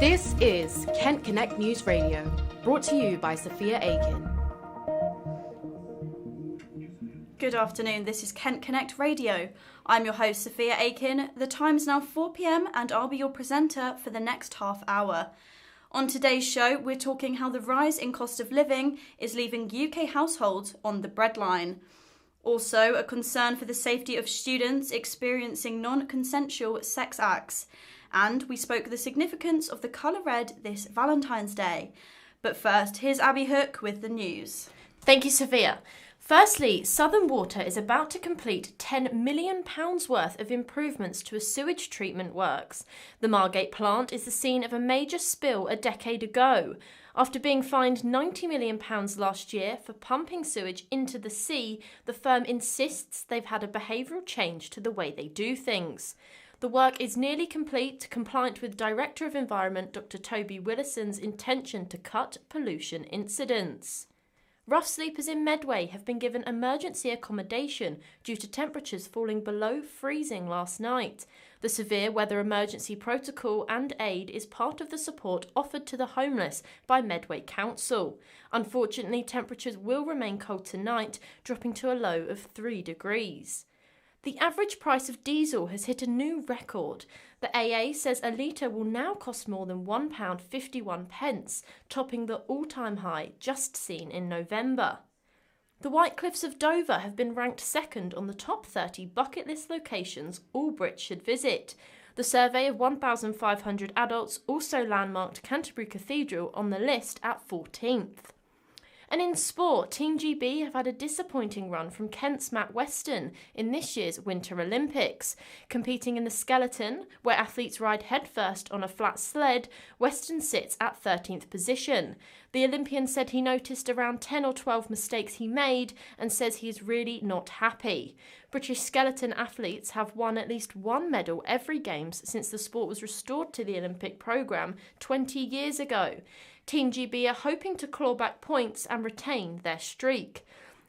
This is Kent Connect News Radio, brought to you by Sofia Akin. Good afternoon, this is Kent Connect Radio. I'm your host, Sofia Akin. The time is now 4 p.m. and I'll be your presenter for the next half hour. On today's show, we're talking how the rise in cost of living is leaving UK households on the breadline. Also, a concern for the safety of students experiencing non-consensual sex acts. And we spoke the significance of the colour red this Valentine's Day. But first, here's Abby Hook with the news. Thank you, Sophia. Firstly, Southern Water is about to complete £10 million worth of improvements to a sewage treatment works. The Margate plant is the scene of a major spill a decade ago. After being fined £90 million last year for pumping sewage into the sea, the firm insists they've had a behavioural change to the way they do things. The work is nearly complete, compliant with Director of Environment Dr Toby Willison's intention to cut pollution incidents. Rough sleepers in Medway have been given emergency accommodation due to temperatures falling below freezing last night. The severe weather emergency protocol and aid is part of the support offered to the homeless by Medway Council. Unfortunately, temperatures will remain cold tonight, dropping to a low of 3 degrees. The average price of diesel has hit a new record. The AA says a litre will now cost more than £1.51, topping the all-time high just seen in November. The White Cliffs of Dover have been ranked second on the top 30 bucket list locations all Brits should visit. The survey of 1,500 adults also landmarked Canterbury Cathedral on the list at 14th. And in sport, Team GB have had a disappointing run from Kent's Matt Weston in this year's Winter Olympics. Competing in the skeleton, where athletes ride headfirst on a flat sled, Weston sits at 13th position. The Olympian said he noticed around 10 or 12 mistakes he made and says he is really not happy. British skeleton athletes have won at least one medal every Games since the sport was restored to the Olympic programme 20 years ago. Team GB are hoping to claw back points and retain their streak.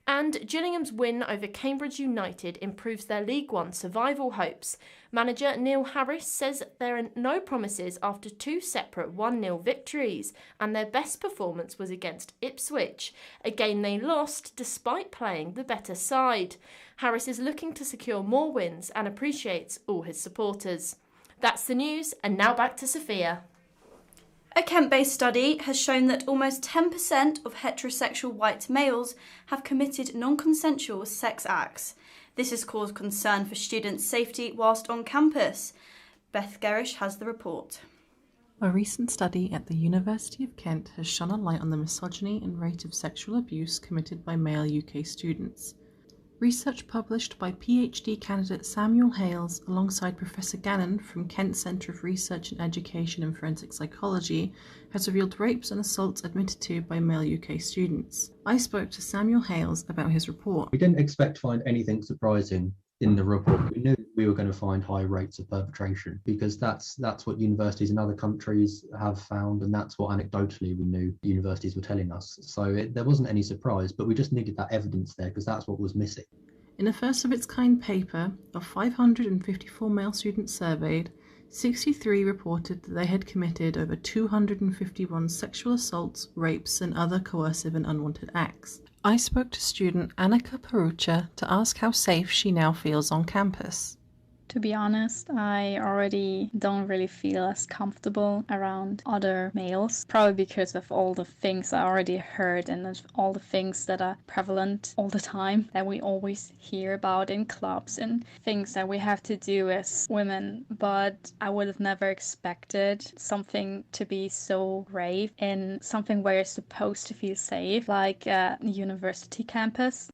And Gillingham's win over Cambridge United improves their League One survival hopes. Manager Neil Harris says there are no promises after 2 separate 1-0 victories, and their best performance was against Ipswich, a game they lost despite playing the better side. Harris is looking to secure more wins and appreciates all his supporters. That's the news, and now back to Sophia. A Kent-based study has shown that almost 10% of heterosexual white males have committed non-consensual sex acts. This has caused concern for students' safety whilst on campus. Beth Gerish has the report. A recent study at the University of Kent has shone a light on the misogyny and rate of sexual abuse committed by male UK students. Research published by PhD candidate Samuel Hales alongside Professor Gannon from Kent Centre of Research and Education in Forensic Psychology has revealed rapes and assaults admitted to by male UK students. I spoke to Samuel Hales about his report. We didn't expect to find anything surprising in the report. We knew we were going to find high rates of perpetration because that's what universities in other countries have found, and that's what anecdotally we knew universities were telling us. So there wasn't any surprise, but we just needed that evidence there because that's what was missing. In a first of its kind paper, of 554 male students surveyed, 63 reported that they had committed over 251 sexual assaults, rapes and other coercive and unwanted acts. I spoke to student Annika Parucha to ask how safe she now feels on campus. To be honest, I already don't really feel as comfortable around other males, probably because of all the things I already heard and of all the things that are prevalent all the time that we always hear about in clubs and things that we have to do as women. But I would have never expected something to be so grave in something where you're supposed to feel safe, like a university campus.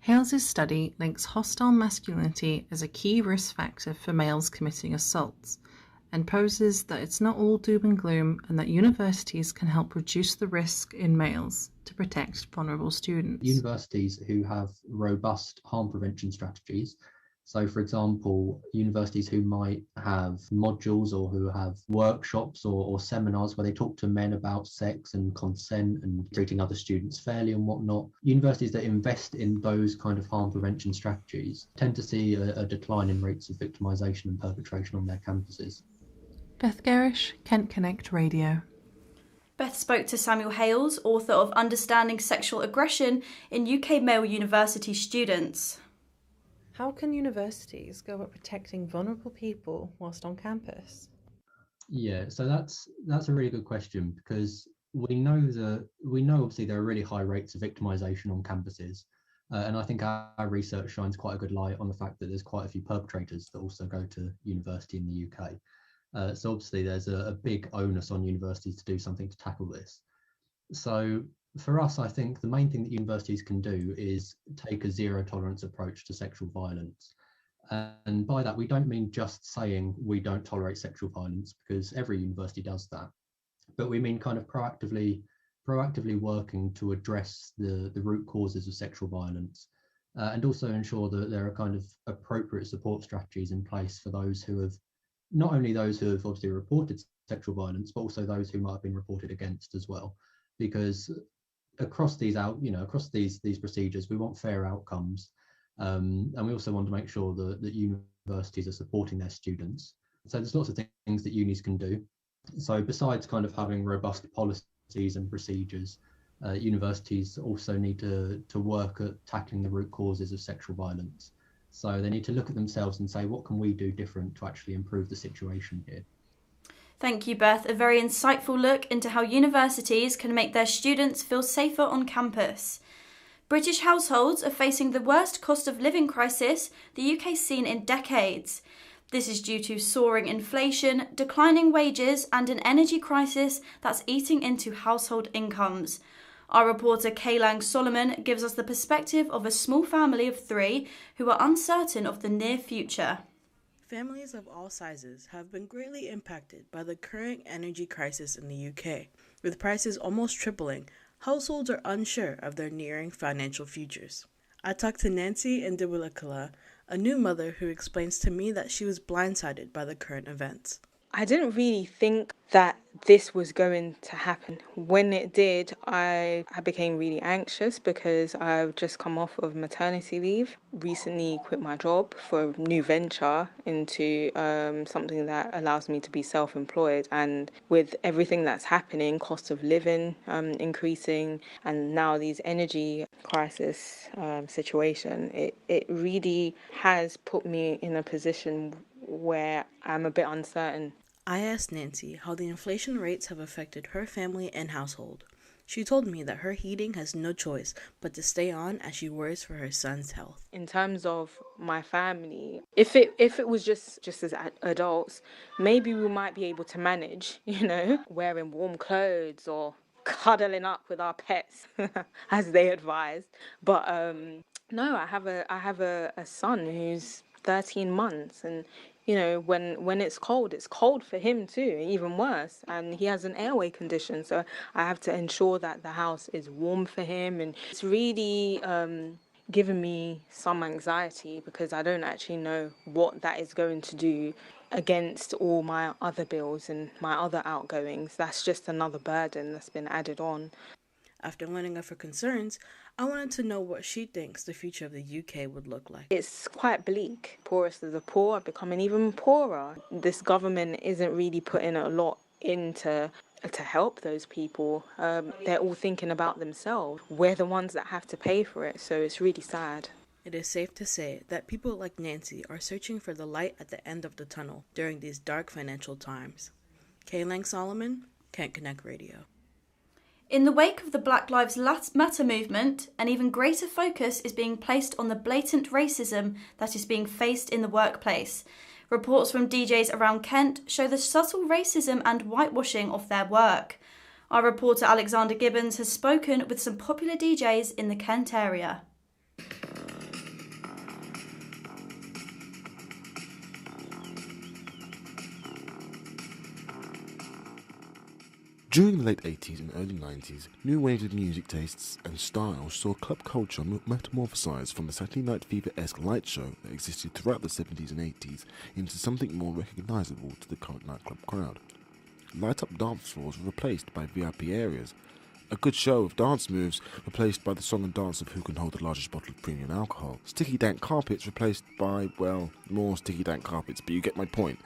Hales' study links hostile masculinity as a key risk factor for males committing assaults and poses that it's not all doom and gloom and that universities can help reduce the risk in males to protect vulnerable students. Universities who have robust harm prevention strategies, so for example, universities who might have modules or who have workshops or seminars where they talk to men about sex and consent and treating other students fairly and whatnot. Universities that invest in those kind of harm prevention strategies tend to see a decline in rates of victimisation and perpetration on their campuses. Beth Garish, Kent Connect Radio. Beth spoke to Samuel Hales, author of Understanding Sexual Aggression in UK Male University Students. How can universities go about protecting vulnerable people whilst on campus? Yeah, so that's a really good question, because we know obviously there are really high rates of victimization on campuses, and I think our research shines quite a good light on the fact that there's quite a few perpetrators that also go to university in the UK. So obviously there's a big onus on universities to do something to tackle this. So for us, I think the main thing that universities can do is take a zero tolerance approach to sexual violence. And by that, we don't mean just saying we don't tolerate sexual violence, because every university does that. But we mean kind of proactively working to address the root causes of sexual violence, and also ensure that there are kind of appropriate support strategies in place for those who have, not only those who have obviously reported sexual violence, but also those who might have been reported against as well. Because across these procedures, we want fair outcomes, and we also want to make sure that universities are supporting their students. So there's lots of things that unis can do. So besides kind of having robust policies and procedures, universities also need to work at tackling the root causes of sexual violence. So they need to look at themselves and say, what can we do different to actually improve the situation here? Thank you, Beth. A very insightful look into how universities can make their students feel safer on campus. British households are facing the worst cost of living crisis the UK's seen in decades. This is due to soaring inflation, declining wages, and an energy crisis that's eating into household incomes. Our reporter Kaylang Solomon gives us the perspective of a small family of 3 who are uncertain of the near future. Families of all sizes have been greatly impacted by the current energy crisis in the UK. With prices almost tripling, households are unsure of their nearing financial futures. I talked to Nancy in Dibulakala, a new mother who explains to me that she was blindsided by the current events. I didn't really think that this was going to happen. When it did, I became really anxious because I've just come off of maternity leave. Recently quit my job for a new venture into something that allows me to be self-employed. And with everything that's happening, cost of living increasing, and now these energy crisis situation, it really has put me in a position where I'm a bit uncertain. I asked Nancy how the inflation rates have affected her family and household. She told me that her heating has no choice but to stay on as she worries for her son's health. In terms of my family, if it was just as adults, maybe we might be able to manage, wearing warm clothes or cuddling up with our pets, as they advised. But no, I have a son who's 13 months, and when it's cold for him too, even worse. And he has an airway condition, so I have to ensure that the house is warm for him. And it's really given me some anxiety because I don't actually know what that is going to do against all my other bills and my other outgoings. That's just another burden that's been added on. After learning of her concerns, I wanted to know what she thinks the future of the UK would look like. It's quite bleak. Poorest of the poor are becoming even poorer. This government isn't really putting a lot into to help those people. They're all thinking about themselves. We're the ones that have to pay for it, so it's really sad. It is safe to say that people like Nancy are searching for the light at the end of the tunnel during these dark financial times. Kaylang Solomon, Kent Connect Radio. In the wake of the Black Lives Matter movement, an even greater focus is being placed on the blatant racism that is being faced in the workplace. Reports from DJs around Kent show the subtle racism and whitewashing of their work. Our reporter Alexander Gibbons has spoken with some popular DJs in the Kent area. During the late 80s and early 90s, new waves of music tastes and styles saw club culture metamorphosize from the Saturday Night Fever-esque light show that existed throughout the 70s and 80s into something more recognisable to the current nightclub crowd. Light-up dance floors were replaced by VIP areas, a good show of dance moves replaced by the song and dance of who can hold the largest bottle of premium alcohol, sticky dank carpets replaced by, well, more sticky dank carpets, but you get my point.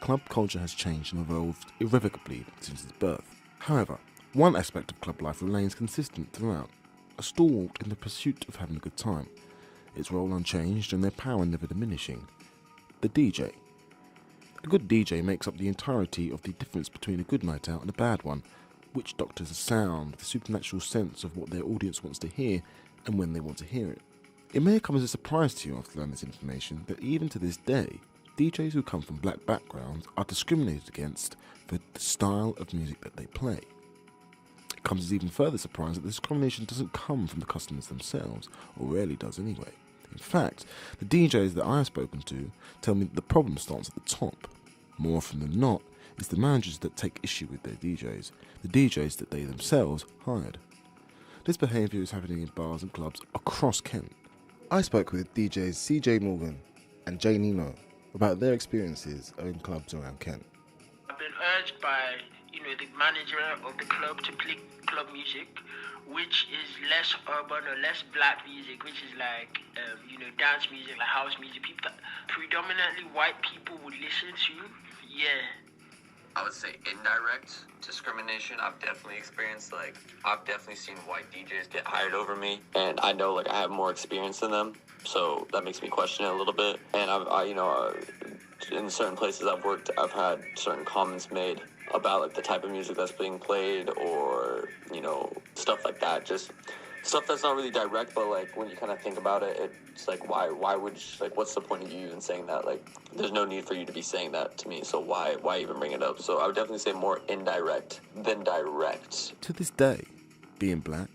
club culture has changed and evolved irrevocably since its birth. However, one aspect of club life remains consistent throughout, a stalwart in the pursuit of having a good time, its role unchanged and their power never diminishing: the DJ. A good DJ makes up the entirety of the difference between a good night out and a bad one, which doctors a sound with a supernatural sense of what their audience wants to hear and when they want to hear it. It may come as a surprise to you after learning this information that even to this day, DJs who come from black backgrounds are discriminated against for the style of music that they play. It comes as even further surprise that the discrimination doesn't come from the customers themselves, or rarely does anyway. In fact, the DJs that I have spoken to tell me that the problem starts at the top. More often than not, it's the managers that take issue with their DJs, the DJs that they themselves hired. This behaviour is happening in bars and clubs across Kent. I spoke with DJs CJ Morgan and Jay Nino about their experiences in clubs around Kent. I've been urged by, the manager of the club to play club music, which is less urban or less black music, which is like, dance music, like house music. People that predominantly white people would listen to. Yeah. I would say indirect discrimination. I've definitely experienced, I've definitely seen white DJs get hired over me, and I know, I have more experience than them, so that makes me question it a little bit. And in certain places I've worked, I've had certain comments made about, the type of music that's being played, or, stuff like that. Just stuff that's not really direct, but, when you kind of think about it, it's why would you, what's the point of you even saying that? There's no need for you to be saying that to me, so why even bring it up? So I would definitely say more indirect than direct. To this day, being black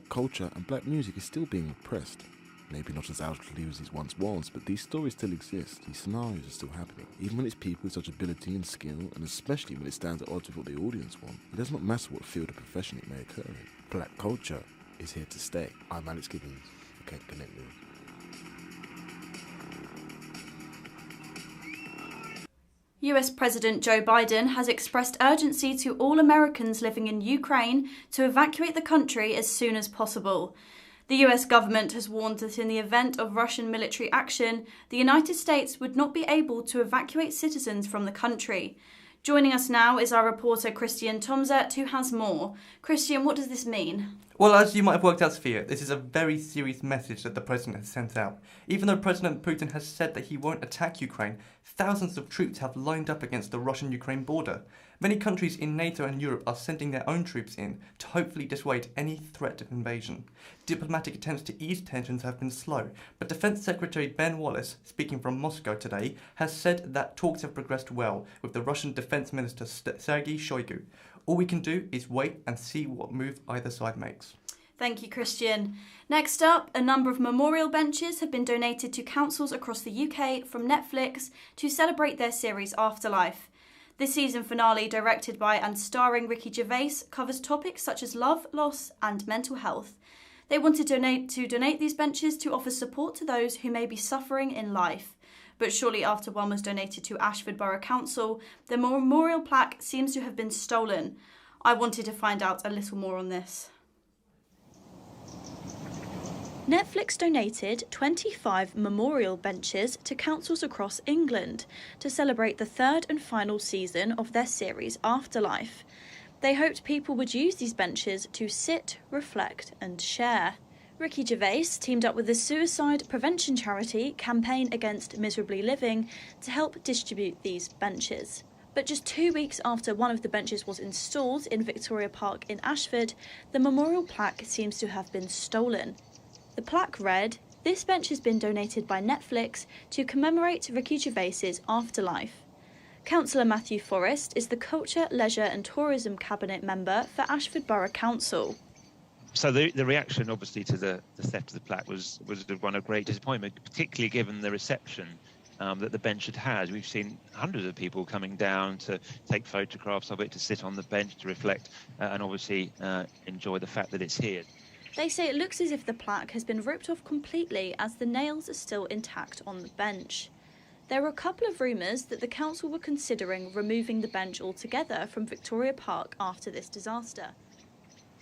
culture and black music is still being repressed. Maybe not as outwardly as it once was, but these stories still exist, these scenarios are still happening. Even when it's people with such ability and skill, and especially when it stands at odds with what the audience want, it does not matter what field or profession it may occur in. Black culture is here to stay. I'm Alex Gibbons for Kent Connect News. US President Joe Biden has expressed urgency to all Americans living in Ukraine to evacuate the country as soon as possible. The US government has warned that in the event of Russian military action, the United States would not be able to evacuate citizens from the country. Joining us now is our reporter Christian Tomzet, who has more. Christian, what does this mean? Well, as you might have worked out, Sophia, this is a very serious message that the president has sent out. Even though President Putin has said that he won't attack Ukraine, thousands of troops have lined up against the Russian-Ukraine border. Many countries in NATO and Europe are sending their own troops in to hopefully dissuade any threat of invasion. Diplomatic attempts to ease tensions have been slow, but Defense Secretary Ben Wallace, speaking from Moscow today, has said that talks have progressed well with the Russian Defense Minister Sergei Shoigu. All we can do is wait and see what move either side makes. Thank you, Christian. Next up, a number of memorial benches have been donated to councils across the UK from Netflix to celebrate their series Afterlife. This season finale, directed by and starring Ricky Gervais, covers topics such as love, loss and mental health. They want to donate these benches to offer support to those who may be suffering in life. But shortly after one was donated to Ashford Borough Council, the memorial plaque seems to have been stolen. I wanted to find out a little more on this. Netflix donated 25 memorial benches to councils across England to celebrate the third and final season of their series Afterlife. They hoped people would use these benches to sit, reflect and share. Ricky Gervais teamed up with the suicide prevention charity Campaign Against Miserably Living to help distribute these benches. But just 2 weeks after one of the benches was installed in Victoria Park in Ashford, the memorial plaque seems to have been stolen. The plaque read, "This bench has been donated by Netflix to commemorate Ricky Gervais's afterlife." Councillor Matthew Forrest is the Culture, Leisure and Tourism Cabinet member for Ashford Borough Council. So the reaction, obviously, to the theft of the plaque was one of great disappointment, particularly given the reception that the bench had had. We've seen hundreds of people coming down to take photographs of it, to sit on the bench, to reflect, and obviously enjoy the fact that it's here. They say it looks as if the plaque has been ripped off completely as the nails are still intact on the bench. There were a couple of rumours that the council were considering removing the bench altogether from Victoria Park after this disaster.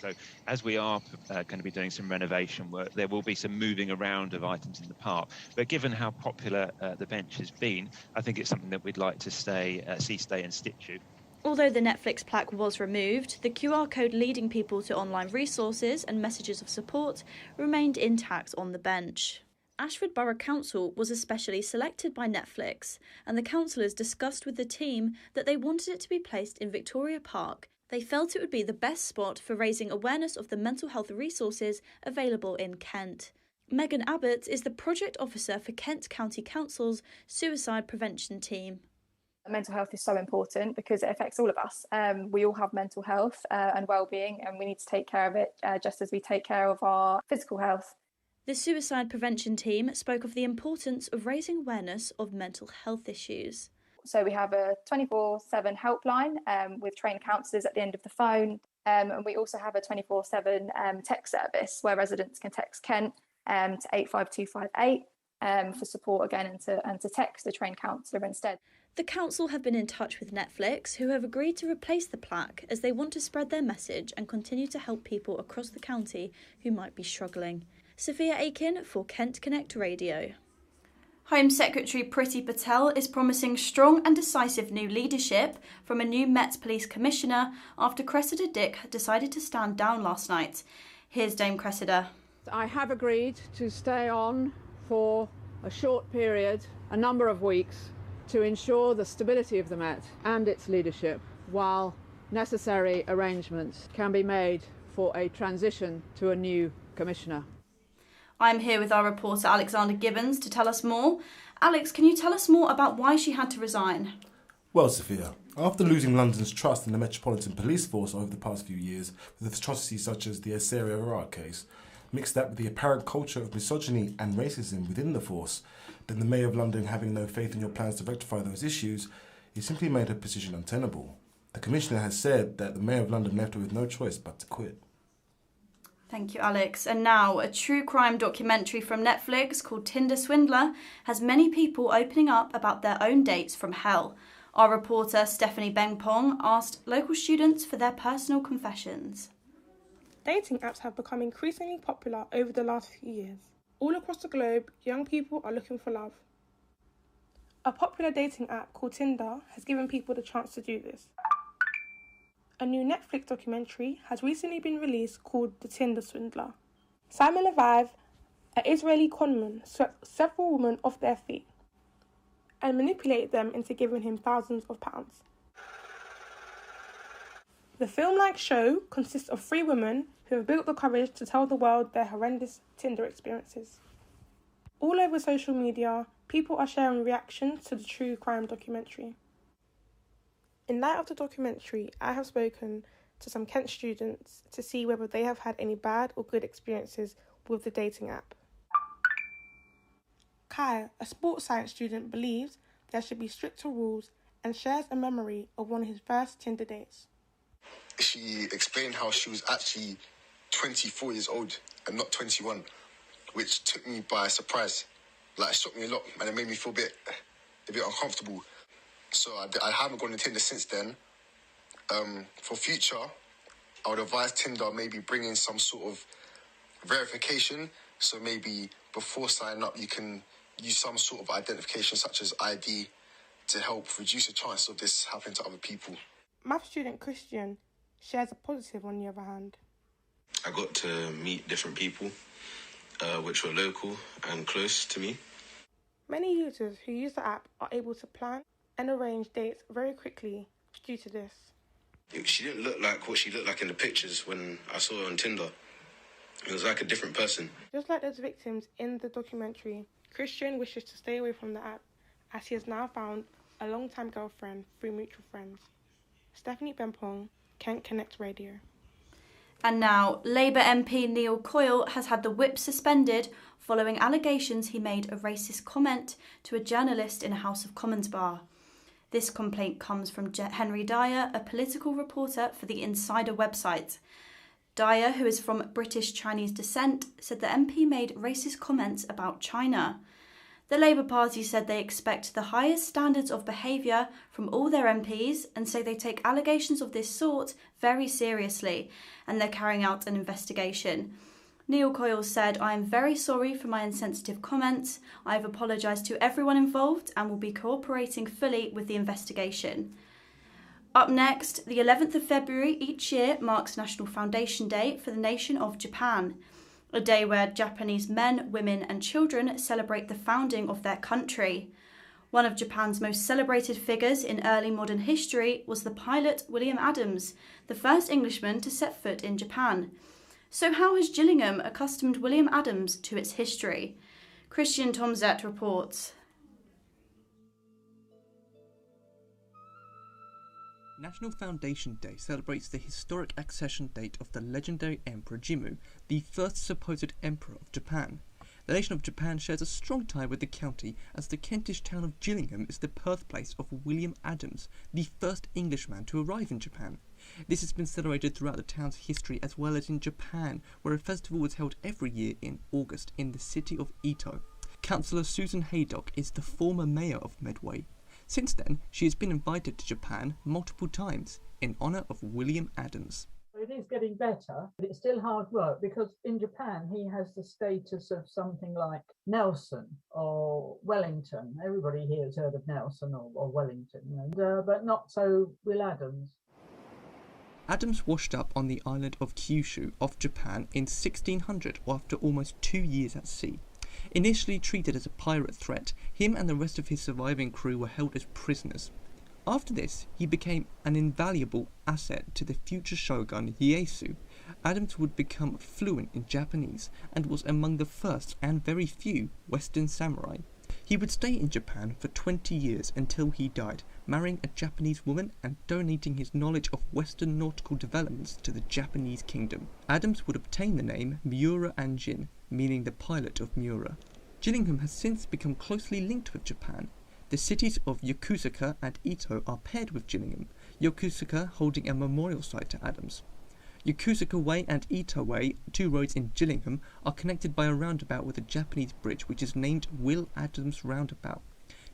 So as we are going to be doing some renovation work, there will be some moving around of items in the park. But given how popular the bench has been, I think it's something that we'd like to see stay in situ. Although the Netflix plaque was removed, the QR code leading people to online resources and messages of support remained intact on the bench. Ashford Borough Council was especially selected by Netflix, and the councillors discussed with the team that they wanted it to be placed in Victoria Park. They felt it would be the best spot for raising awareness of the mental health resources available in Kent. Megan Abbott is the project officer for Kent County Council's suicide prevention team. Mental health is so important because it affects all of us. We all have mental health and well-being, and we need to take care of it just as we take care of our physical health. The suicide prevention team spoke of the importance of raising awareness of mental health issues. So we have a 24/7 helpline with trained counsellors at the end of the phone, and we also have a 24/7 text service where residents can text Kent to 85258 for support again, and to text a trained counsellor instead. The council have been in touch with Netflix, who have agreed to replace the plaque as they want to spread their message and continue to help people across the county who might be struggling. Sofia Akin for Kent Connect Radio. Home Secretary Priti Patel is promising strong and decisive new leadership from a new Met Police Commissioner after Cressida Dick decided to stand down last night. Here's Dame Cressida. I have agreed to stay on for a short period, a number of weeks, to ensure the stability of the Met and its leadership, while necessary arrangements can be made for a transition to a new commissioner. I'm here with our reporter Alexander Gibbons to tell us more. Alex, can you tell us more about why she had to resign? Well, Sophia, after losing London's trust in the Metropolitan Police Force over the past few years, with atrocities such as the Assyria Iraq case, mixed that with the apparent culture of misogyny and racism within the force, then the Mayor of London having no faith in your plans to rectify those issues, it simply made her position untenable. The Commissioner has said that the Mayor of London left her with no choice but to quit. Thank you, Alex. And now, a true crime documentary from Netflix called Tinder Swindler has many people opening up about their own dates from hell. Our reporter Stephanie Bengpong asked local students for their personal confessions. Dating apps have become increasingly popular over the last few years. All across the globe, young people are looking for love. A popular dating app called Tinder has given people the chance to do this. A new Netflix documentary has recently been released called The Tinder Swindler. Simon Levive, an Israeli conman, swept several women off their feet and manipulated them into giving him thousands of pounds. The film-like show consists of 3 women who have built the courage to tell the world their horrendous Tinder experiences. All over social media, people are sharing reactions to the true crime documentary. In light of the documentary, I have spoken to some Kent students to see whether they have had any bad or good experiences with the dating app. Kai, a sports science student, believes there should be stricter rules and shares a memory of one of his first Tinder dates. She explained how she was actually 24 years old and not 21, which took me by surprise. It shocked me a lot, and it made me feel a bit uncomfortable. So I haven't gone to Tinder since then. For future, I would advise Tinder maybe bring in some sort of verification. So maybe before signing up, you can use some sort of identification such as ID to help reduce the chance of this happening to other people. Math student Christian shares a positive on the other hand. I got to meet different people, which were local and close to me. Many users who use the app are able to plan and arrange dates very quickly due to this. She didn't look like what she looked like in the pictures when I saw her on Tinder. It was like a different person. Just like those victims in the documentary, Christian wishes to stay away from the app as he has now found a long-time girlfriend through mutual friends. Stephanie Bempong, Kent Connect Radio. And now, Labour MP Neil Coyle has had the whip suspended following allegations he made a racist comment to a journalist in a House of Commons bar. This complaint comes from Henry Dyer, a political reporter for the Insider website. Dyer, who is from British Chinese descent, said the MP made racist comments about China. The Labour Party said they expect the highest standards of behaviour from all their MPs and say they take allegations of this sort very seriously and they're carrying out an investigation. Neil Coyle said, "I am very sorry for my insensitive comments. I have apologised to everyone involved and will be cooperating fully with the investigation." Up next, the 11th of February each year marks National Foundation Day for the nation of Japan, a day where Japanese men, women and children celebrate the founding of their country. One of Japan's most celebrated figures in early modern history was the pilot William Adams, the first Englishman to set foot in Japan. So how has Gillingham accustomed William Adams to its history? Christian Tomzet reports. National Foundation Day celebrates the historic accession date of the legendary Emperor Jimmu, the first supposed emperor of Japan. The nation of Japan shares a strong tie with the county, as the Kentish town of Gillingham is the birthplace of William Adams, the first Englishman to arrive in Japan. This has been celebrated throughout the town's history as well as in Japan, where a festival was held every year in August in the city of Ito. Councillor Susan Haydock is the former mayor of Medway. Since then, she has been invited to Japan multiple times in honour of William Adams. It is getting better, but it's still hard work because in Japan he has the status of something like Nelson or Wellington. Everybody here has heard of Nelson or Wellington, but not so Will Adams. Adams washed up on the island of Kyushu off Japan in 1600 after almost 2 years at sea. Initially treated as a pirate threat, him and the rest of his surviving crew were held as prisoners. After this, he became an invaluable asset to the future shogun Ieyasu. Adams would become fluent in Japanese and was among the first and very few Western samurai. He would stay in Japan for 20 years until he died, marrying a Japanese woman and donating his knowledge of Western nautical developments to the Japanese kingdom. Adams would obtain the name Miura Anjin, meaning the pilot of Miura. Gillingham has since become closely linked with Japan. The cities of Yokosuka and Ito are paired with Gillingham, Yokosuka holding a memorial site to Adams. Yokosuka Way and Ito Way, two roads in Gillingham, are connected by a roundabout with a Japanese bridge which is named Will Adams Roundabout.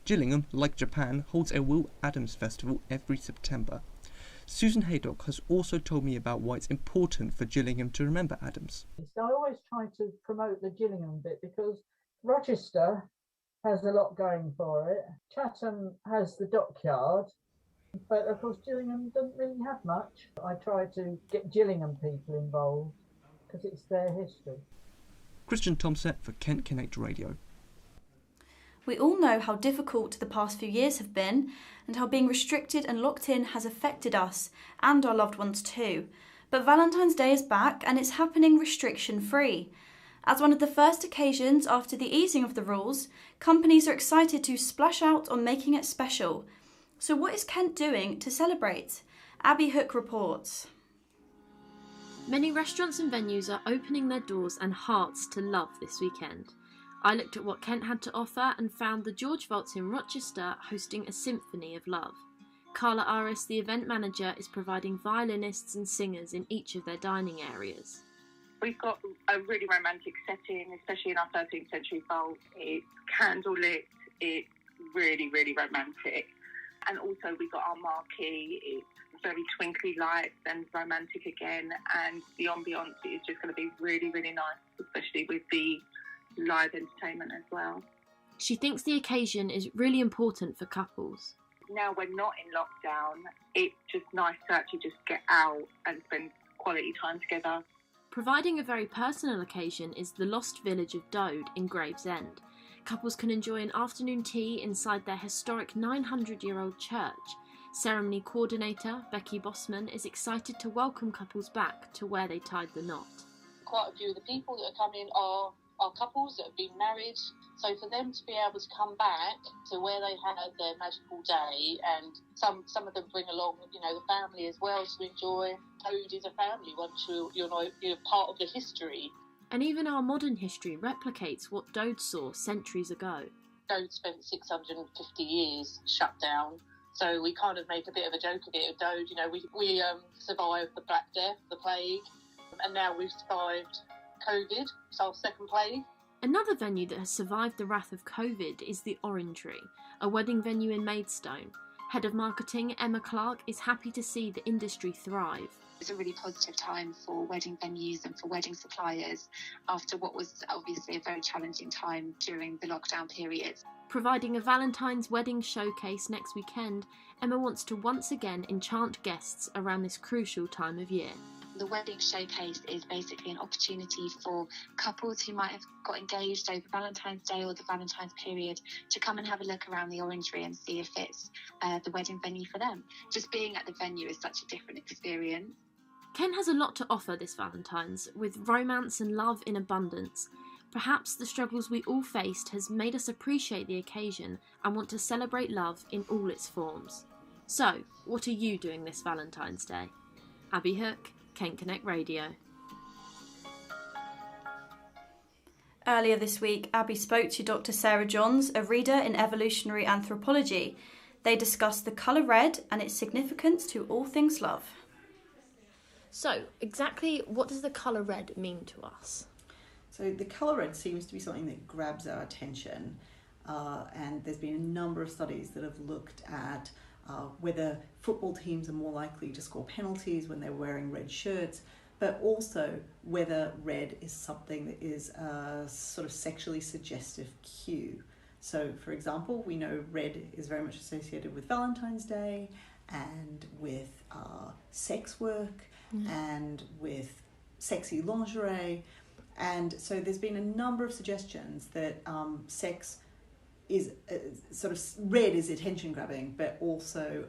Gillingham, like Japan, holds a Will Adams Festival every September. Susan Haydock has also told me about why it's important for Gillingham to remember Adams. I always try to promote the Gillingham bit because Rochester has a lot going for it. Chatham has the dockyard, but of course Gillingham doesn't really have much. I try to get Gillingham people involved because it's their history. Christian Tomset for Kent Connect Radio. We all know how difficult the past few years have been and how being restricted and locked in has affected us and our loved ones too. But Valentine's Day is back and it's happening restriction-free. As one of the first occasions after the easing of the rules, companies are excited to splash out on making it special. So what is Kent doing to celebrate? Abby Hook reports. Many restaurants and venues are opening their doors and hearts to love this weekend. I looked at what Kent had to offer and found the George Vaults in Rochester hosting a symphony of love. Carla Aris, the event manager, is providing violinists and singers in each of their dining areas. We've got a really romantic setting, especially in our 13th century vault. It's candlelit, it's really, really romantic. And also we've got our marquee, it's very twinkly lights and romantic again. And the ambiance is just going to be really, really nice, especially with the live entertainment as well. She thinks the occasion is really important for couples. Now we're not in lockdown, it's just nice to actually just get out and spend quality time together. Providing a very personal occasion is the Lost Village of Dode in Gravesend. Couples can enjoy an afternoon tea inside their historic 900-year-old church. Ceremony coordinator Becky Bossman is excited to welcome couples back to where they tied the knot. Quite a few of the people that are coming are couples that have been married, so for them to be able to come back to where they had their magical day, and some of them bring along, the family as well to enjoy. Dode is a family once you're part of the history. And even our modern history replicates what Dode saw centuries ago. Dode spent 650 years shut down, so we kind of make a bit of a joke of it. Dode, we survived the Black Death, the plague, and now we've survived COVID, it's our second plague. Another venue that has survived the wrath of COVID is the Orangery, a wedding venue in Maidstone. Head of Marketing Emma Clark is happy to see the industry thrive. It's a really positive time for wedding venues and for wedding suppliers after what was obviously a very challenging time during the lockdown period. Providing a Valentine's wedding showcase next weekend, Emma wants to once again enchant guests around this crucial time of year. The wedding showcase is basically an opportunity for couples who might have got engaged over Valentine's Day or the Valentine's period to come and have a look around the Orangery and see if it's the wedding venue for them. Just being at the venue is such a different experience. Kent has a lot to offer this Valentine's, with romance and love in abundance. Perhaps the struggles we all faced has made us appreciate the occasion and want to celebrate love in all its forms. So, what are you doing this Valentine's Day? Abby Hook, Kent Connect Radio. Earlier this week, Abby spoke to Dr. Sarah Johns, a reader in evolutionary anthropology. They discussed the colour red and its significance to all things love. So, exactly what does the colour red mean to us? So the colour red seems to be something that grabs our attention, and there's been a number of studies that have looked at whether football teams are more likely to score penalties when they're wearing red shirts, but also whether red is something that is a sort of sexually suggestive cue. So, for example, we know red is very much associated with Valentine's Day and with sex work and with sexy lingerie. And so there's been a number of suggestions that sex is sort of red is attention grabbing, but also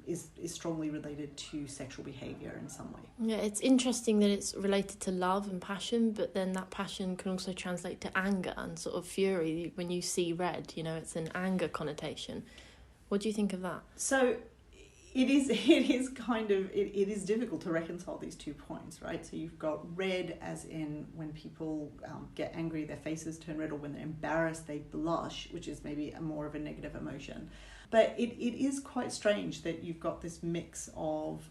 is strongly related to sexual behaviour in some way. Yeah, it's interesting that it's related to love and passion, but then that passion can also translate to anger and sort of fury. When you see red, you know, it's an anger connotation. What do you think of that? So it is difficult to reconcile these 2 points, right? So you've got red as in when people get angry, their faces turn red, or when they're embarrassed, they blush, which is maybe more of a negative emotion. But it is quite strange that you've got this mix of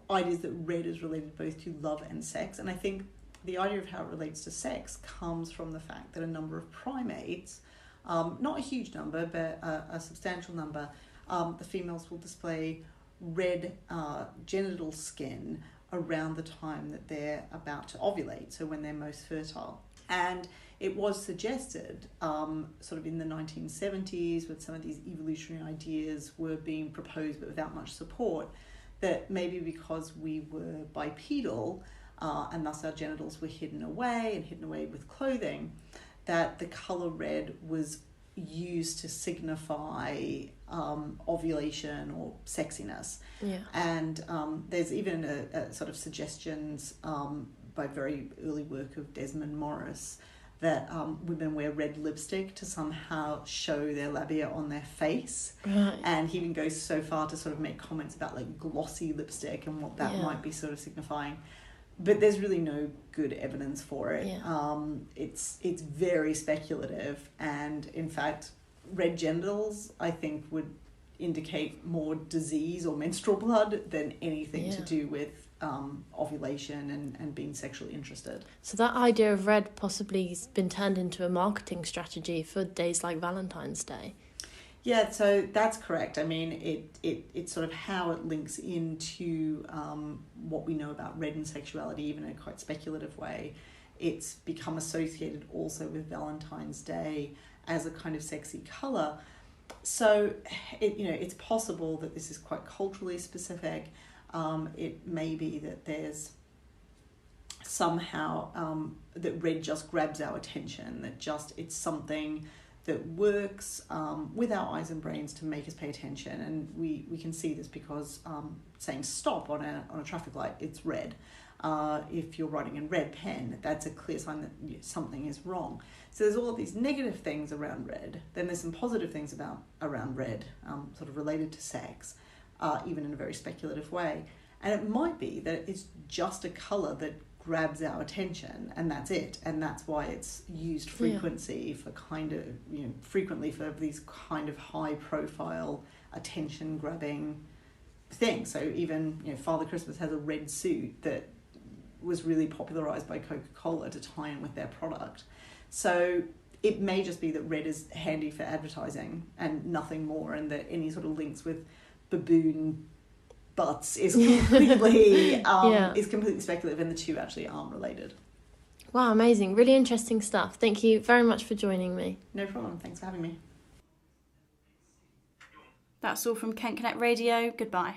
ideas that red is related both to love and sex. And I think the idea of how it relates to sex comes from the fact that a number of primates, not a huge number, but a substantial number, the females will display red genital skin around the time that they're about to ovulate, so when they're most fertile. And it was suggested sort of in the 1970s, when some of these evolutionary ideas were being proposed but without much support, that maybe because we were bipedal and thus our genitals were hidden away with clothing, that the colour red was used to signify ovulation or sexiness. Yeah. And there's even a sort of suggestions by very early work of Desmond Morris that women wear red lipstick to somehow show their labia on their face. Right. And he even goes so far to sort of make comments about like glossy lipstick and what that might be sort of signifying. But there's really no good evidence for it. Yeah. It's very speculative, and in fact, red genitals, I think, would indicate more disease or menstrual blood than anything to do with ovulation and being sexually interested. So that idea of red possibly has been turned into a marketing strategy for days like Valentine's Day. Yeah, so that's correct. I mean, it's sort of how it links into what we know about red and sexuality, even in a quite speculative way. It's become associated also with Valentine's Day as a kind of sexy colour. So, it's possible that this is quite culturally specific. It may be that there's somehow that red just grabs our attention, that just it's something that works with our eyes and brains to make us pay attention. And we can see this because saying stop on a traffic light, it's red. If you're writing in red pen, that's a clear sign that something is wrong. So there's all of these negative things around red. Then there's some positive things around red, sort of related to sex, even in a very speculative way. And it might be that it's just a colour that grabs our attention, and that's it, and that's why it's used frequently for frequently for these kind of high profile attention grabbing things. So even Father Christmas has a red suit that was really popularised by Coca-Cola to tie in with their product. So it may just be that red is handy for advertising and nothing more, and that any sort of links with baboon butts is completely is completely speculative, and the two actually aren't related. Wow, amazing. Really interesting stuff. Thank you very much for joining me. No problem. Thanks for having me. That's all from Kent Connect Radio. Goodbye.